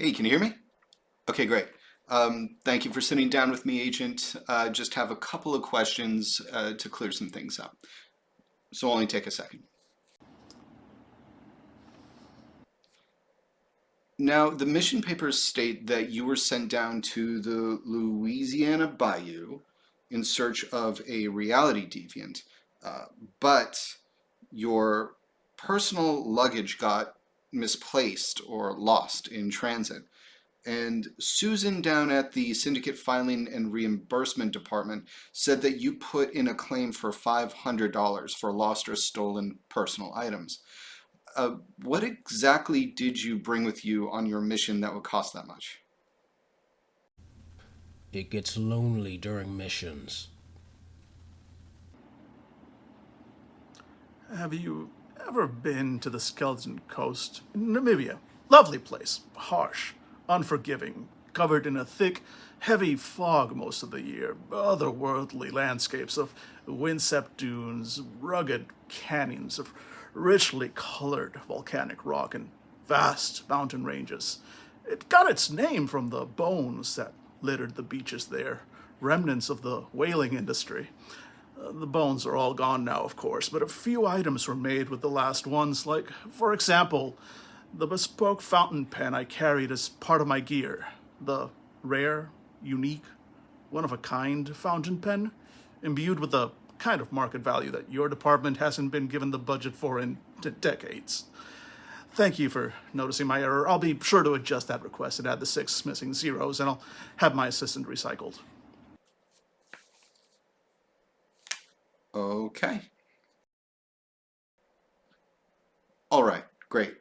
Hey, can you hear me? Okay, great. Thank you for sitting down with me, Agent. Just have a couple of questions to clear some things up. So only take a second. Now, the mission papers state that you were sent down to the Louisiana Bayou in search of a reality deviant, uh, but your personal luggage got misplaced or lost in transit. And Susan down at the Syndicate Filing and Reimbursement Department said that you put in a claim for $500 for lost or stolen personal items. What exactly did you bring with you on your mission that would cost that much? It gets lonely during missions. Have you ever been to the Skeleton Coast in Namibia? Lovely place. Harsh, unforgiving, covered in a thick, heavy fog most of the year. Otherworldly landscapes of windswept dunes, rugged canyons of richly colored volcanic rock, and vast mountain ranges. It got its name from the bones that littered the beaches there, remnants of the whaling industry. The bones are all gone now, of course, but a few items were made with the last ones, like, for example, the bespoke fountain pen I carried as part of my gear. The rare, unique, one-of-a-kind fountain pen, imbued with the kind of market value that your department hasn't been given the budget for in decades. Thank you for noticing my error. I'll be sure to adjust that request and add the 6 missing zeros, and I'll have my assistant recycled. Okay. All right, great.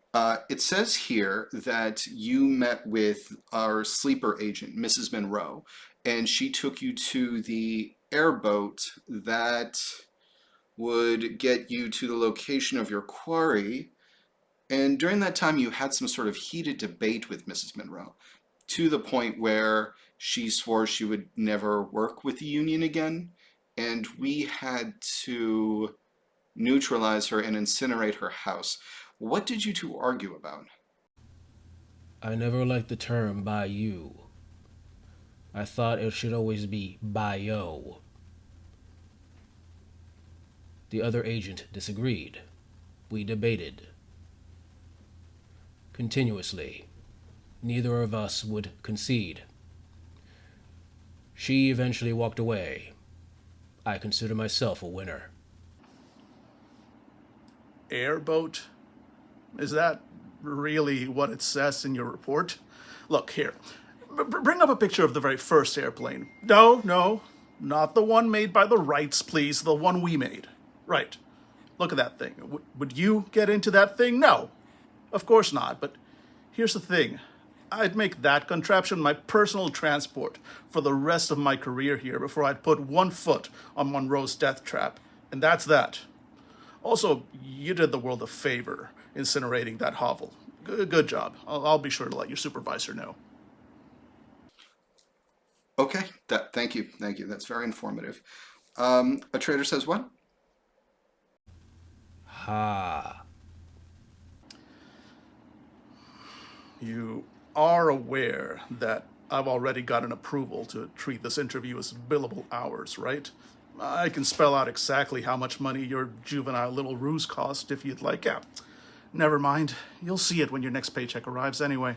It says here that you met with our sleeper agent, Mrs. Monroe, and she took you to the airboat that would get you to the location of your quarry. And during that time, you had some sort of heated debate with Mrs. Monroe to the point where she swore she would never work with the union again. And we had to neutralize her and incinerate her house. What did you two argue about? I never liked the term bayou. I thought it should always be bio. The other agent disagreed. We debated. Continuously. Neither of us would concede. She eventually walked away. I consider myself a winner. Airboat? Is that really what it says in your report? Look, here. Bring up a picture of the very first airplane. No, no, not the one made by the Wrights, please. The one we made. Right. Look at that thing. Would you get into that thing? No. Of course not, but here's the thing. I'd make that contraption my personal transport for the rest of my career here before I'd put one foot on Monroe's death trap. And that's that. Also, you did the world a favor incinerating that hovel. Good job. I'll be sure to let your supervisor know. Okay, thank you, thank you. That's very informative. A trader says what? Ha. You are aware that I've already got an approval to treat this interview as billable hours, right? I can spell out exactly how much money your juvenile little ruse cost if you'd like. Yeah, never mind. You'll see it when your next paycheck arrives anyway.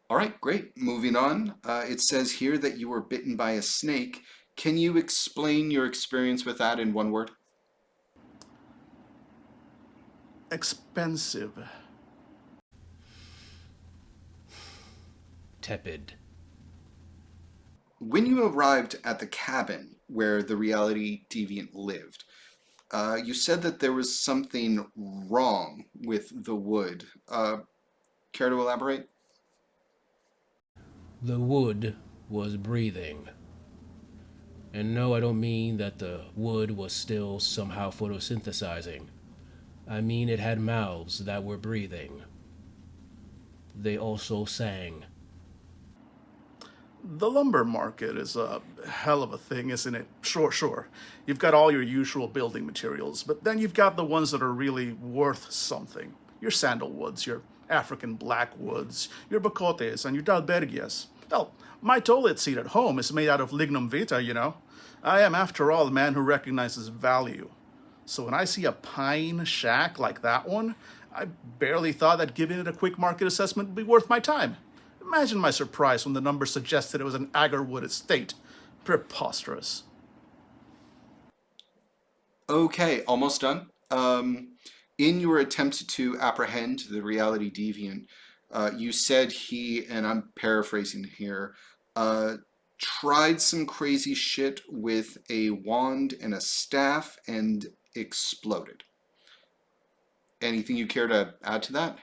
All right, great. Moving on. It says here that you were bitten by a snake. Can you explain your experience with that in one word? Expensive. Tepid. When you arrived at the cabin where the reality deviant lived, you said that there was something wrong with the wood. Care to elaborate? The wood was breathing. And no, I don't mean that the wood was still somehow photosynthesizing. I mean it had mouths that were breathing. They also sang. The lumber market is a hell of a thing, isn't it? Sure, sure. You've got all your usual building materials, but then you've got the ones that are really worth something. Your sandalwoods, your African blackwoods, your bacotes, and your dalbergias. Hell, my toilet seat at home is made out of lignum vitae, you know. I am, after all, a man who recognizes value. So when I see a pine shack like that one, I barely thought that giving it a quick market assessment would be worth my time. Imagine my surprise when the number suggested it was an Agarwood estate. Preposterous. Okay, almost done. In your attempt to apprehend the reality deviant, you said he, and I'm paraphrasing here, uh, tried some crazy shit with a wand and a staff and exploded. Anything you care to add to that?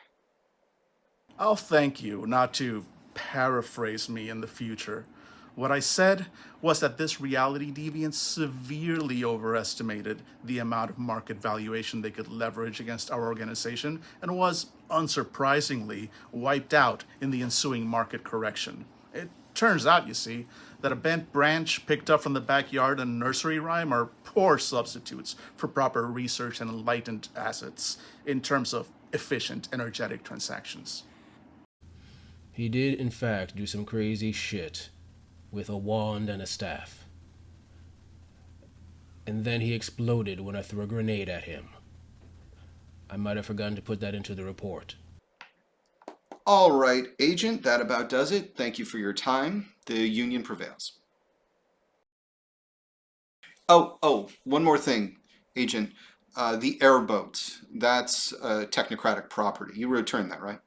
I'll thank you not to paraphrase me in the future. What I said was that this reality deviant severely overestimated the amount of market valuation they could leverage against our organization and was, unsurprisingly, wiped out in the ensuing market correction. It turns out, you see, that a bent branch picked up from the backyard and nursery rhyme are poor substitutes for proper research and enlightened assets in terms of efficient, energetic transactions. He did, in fact, do some crazy shit with a wand and a staff. And then he exploded when I threw a grenade at him. I might have forgotten to put that into the report. All right, Agent, that about does it. Thank you for your time. The Union prevails. One more thing, Agent. The airboat, that's technocratic property. You returned that, right?